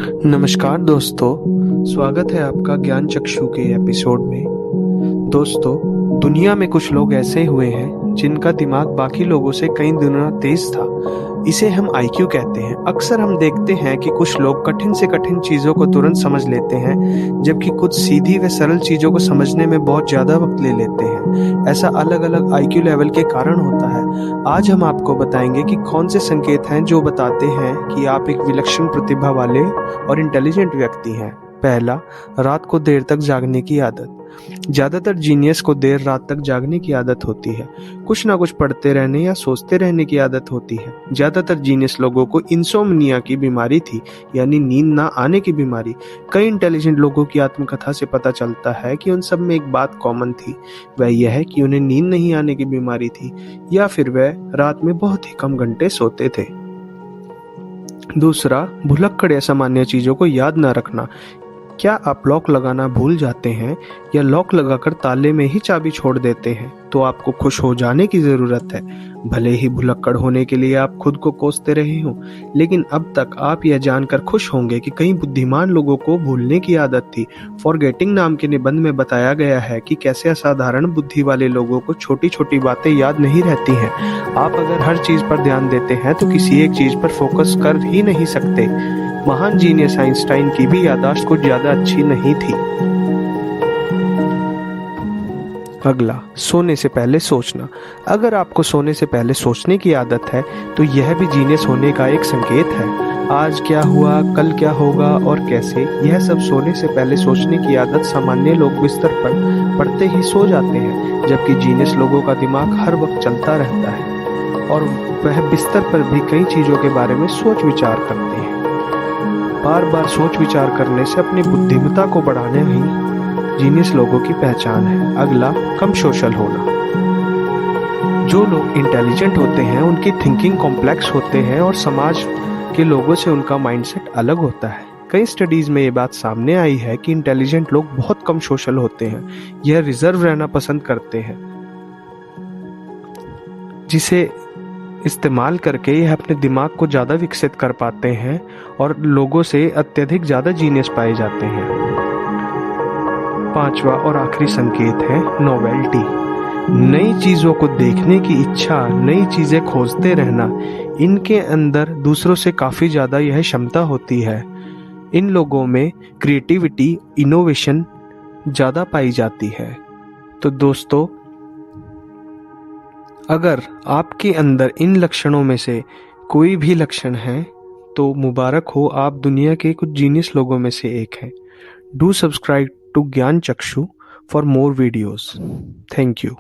नमस्कार दोस्तों, स्वागत है आपका ज्ञान चक्षु के एपिसोड में। दोस्तों, दुनिया में कुछ लोग ऐसे हुए हैं जिनका दिमाग बाकी लोगों से कई गुना तेज था। इसे हम आईक्यू कहते हैं। अक्सर हम देखते हैं कि कुछ लोग कठिन से कठिन चीज़ों को तुरंत समझ लेते हैं, जबकि कुछ सीधी व सरल चीज़ों को समझने में बहुत ज़्यादा वक्त ले लेते हैं। ऐसा अलग अलग आईक्यू लेवल के कारण होता है। आज हम आपको बताएंगे कि कौन से संकेत हैं जो बताते हैं कि आप एक विलक्षण प्रतिभा वाले और इंटेलिजेंट व्यक्ति हैं। पहला, रात को देर तक जागने की आदत। ज्यादातर जीनियस को देर रात तक जागने की आदत होती है। कुछ ना कुछ पढ़ते रहने या सोचते रहने की आदत होती है। ज्यादातर जीनियस लोगों को इंसोम्निया की बीमारी थी, यानी नींद ना आने की बीमारी। कई इंटेलिजेंट लोगों की आत्मकथा से पता चलता है कि उन सब में एक बात कॉमन थी, वह यह है कि उन्हें नींद नहीं आने की बीमारी थी, या फिर वह रात में बहुत ही कम घंटे सोते थे। दूसरा, भुलक्कड़ या सामान्य चीजों को याद न रखना। क्या आप लॉक लगाना भूल जाते हैं या लॉक लगाकर ताले में ही चाबी छोड़ देते हैं? तो आपको खुश हो जाने की जरूरत है। भले ही भुलक्कड़ होने के लिए आप खुद को कोसते रहे हो, लेकिन अब तक आप यह जानकर खुश होंगे कि कई बुद्धिमान लोगों को भूलने की आदत थी। फॉरगेटिंग नाम के निबंध में बताया गया है कि कैसे असाधारण बुद्धि वाले लोगों को छोटी छोटी बातें याद नहीं रहती हैं। आप अगर हर चीज पर ध्यान देते हैं तो किसी एक चीज पर फोकस कर ही नहीं सकते। महान जीनियस आइंस्टाइन की भी याददाश्त कुछ ज्यादा अच्छी नहीं थी। अगला, सोने से पहले सोचना। अगर आपको सोने से पहले सोचने की आदत है तो यह भी जीनियस होने का एक संकेत है। आज क्या हुआ, कल क्या होगा और कैसे, यह सब सोने से पहले सोचने की आदत सामान्य लोग बिस्तर पर पड़ते ही सो जाते हैं, जबकि जीनियस लोगों का दिमाग हर वक्त चलता रहता है और वह बिस्तर पर भी कई चीजों के बारे में सोच विचार करते हैं। बार बार सोच विचार करने से अपनी बुद्धिमत्ता को बढ़ाने ही जीनियस लोगों की पहचान है। अगला, कम सोशल होना। जो लोग इंटेलिजेंट होते हैं उनकी थिंकिंग कॉम्प्लेक्स होते हैं और समाज के लोगों से उनका माइंडसेट अलग होता है। कई स्टडीज में ये बात सामने आई है कि इंटेलिजेंट लोग बहुत कम सोशल होते हैं। यह रिजर्व रहना पसंद करते हैं, जिसे इस्तेमाल करके यह अपने दिमाग को ज़्यादा विकसित कर पाते हैं और लोगों से अत्यधिक ज़्यादा जीनियस पाए जाते हैं। पांचवा और आखिरी संकेत है नोवेल्टी। नई चीज़ों को देखने की इच्छा, नई चीज़ें खोजते रहना, इनके अंदर दूसरों से काफ़ी ज़्यादा यह क्षमता होती है। इन लोगों में क्रिएटिविटी, इनोवेशन ज़्यादा पाई जाती है। तो दोस्तों, अगर आपके अंदर इन लक्षणों में से कोई भी लक्षण है तो मुबारक हो, आप दुनिया के कुछ जीनियस लोगों में से एक हैं। डू सब्सक्राइब टू ज्ञान चक्षु for more videos. Thank you.